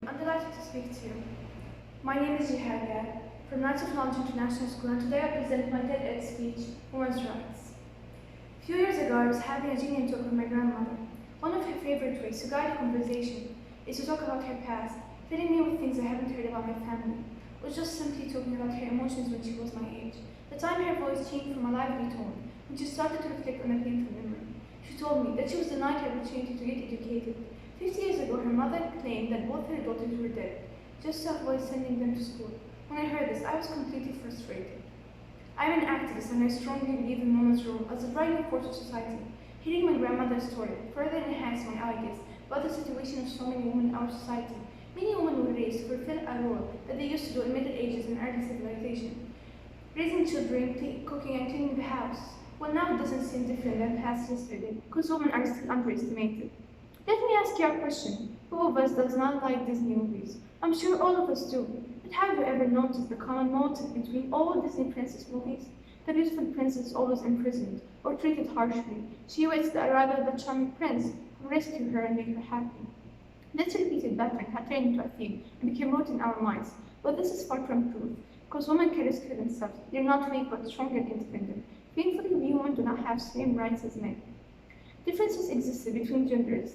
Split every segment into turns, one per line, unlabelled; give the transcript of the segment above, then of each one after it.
I'm delighted to speak to you. My name is Gehad from Knights of Knowledge International School, and today I present my TED speech, Women's Rights. A few years ago, I was having a genuine talk with my grandmother. One of her favorite ways to guide a conversation is to talk about her past, filling me with things I haven't heard about my family, or just simply talking about her emotions when she was my age. The time her voice changed from a lively tone, when she started to reflect on a painful memory. She told me that she was denied her opportunity to get educated. 50 years ago, her mother claimed that both her daughters were dead, just to avoid sending them to school. When I heard this, I was completely frustrated. I'm an activist and I strongly believe in women's role as a driving force of society. Hearing my grandmother's story further enhanced my ideas about the situation of so many women in our society. Many women were raised to fulfill a role that they used to do in Middle Ages and early civilization. Raising children, cooking and cleaning the house. Well, now it doesn't seem different than past yesterday, because women are still underestimated. Let me ask you a question. Who of us does not like Disney movies? I'm sure all of us do. But have you ever noticed the common motive between all Disney princess movies? The beautiful princess is always imprisoned or treated harshly. She waits the arrival of the charming prince who rescue her and make her happy. This repeated pattern had turned into a theme and became rooted in our minds. But this is far from truth, because women can rescue themselves. They're not weak but strong and independent. Painfully, we women do not have the same rights as men. Differences existed between genders.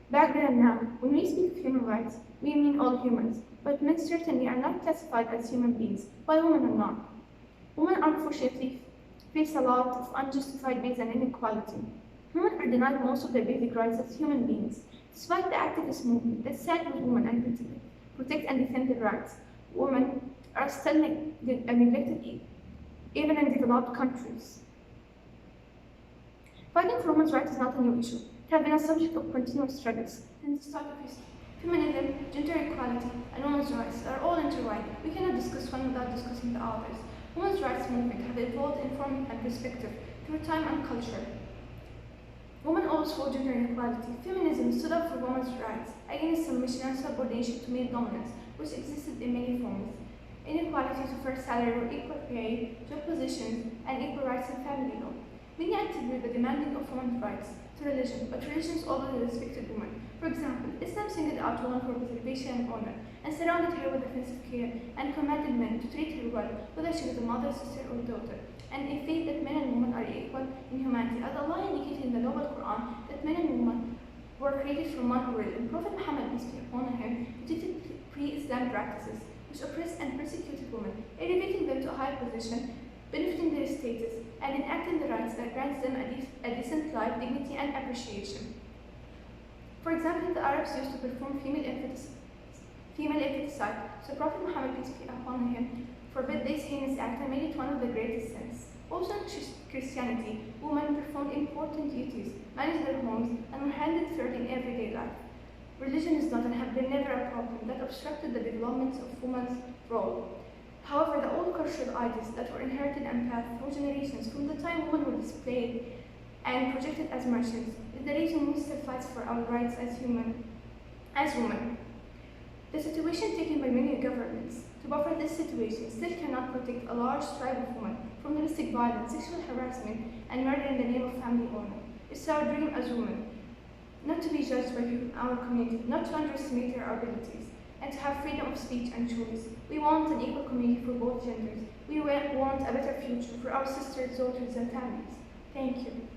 Back then and now, when we speak of human rights, we mean all humans, but men certainly are not classified as human beings, while women are not. Women unfortunately face a lot of unjustified base and inequality. Women are denied most of their basic rights as human beings. Despite the activist movement that stands with women and protect and defend their rights, women are still neglected even in developed countries. Fighting for women's rights is not a new issue. It has been a subject of continuous struggles since the start of history. Feminism, gender equality, and women's rights are all intertwined. We cannot discuss one without discussing the others. Women's rights movement have evolved in form and perspective through time and culture. Women always fought gender inequality. Feminism stood up for women's rights against submission and subordination to male dominance, which existed in many forms. Inequality to fair salary or equal pay, job positions, and equal rights in family law. Many attribute the demanding of women's rights to religion, but religions always respected women. For example, Islam singled out women for preservation and honor, and surrounded her with offensive care, and commanded men to treat her well, whether she was a mother, sister, or daughter, and a faith that men and women are equal in humanity, as Allah indicated in the Noble Quran that men and women were created from one origin. Prophet Muhammad, peace be upon him, rejected pre-Islam practices, which oppressed and persecuted women, elevating them to a high position, benefiting their status, and enacting the rights that grants them a decent life, dignity, and appreciation. For example, the Arabs used to perform female infanticide, so Prophet Muhammad, peace be upon him, forbid this heinous act and made it one of the greatest sins. Also in Christianity, women performed important duties, managed their homes, and were handed third in everyday life. Religion is not and have been never a problem that obstructed the development of women's role. However, the old cultural ideas that were inherited and passed through generations from the time women were displayed and projected as merchants is the reason we still fight for our rights as women. The situation taken by many governments to buffer this situation still cannot protect a large tribe of women from domestic violence, sexual harassment, and murder in the name of family honor. It's our dream as women not to be judged by our community, not to underestimate our abilities, and to have freedom of speech and choice. We want an equal community for both genders. We want a better future for our sisters, daughters, and families. Thank you.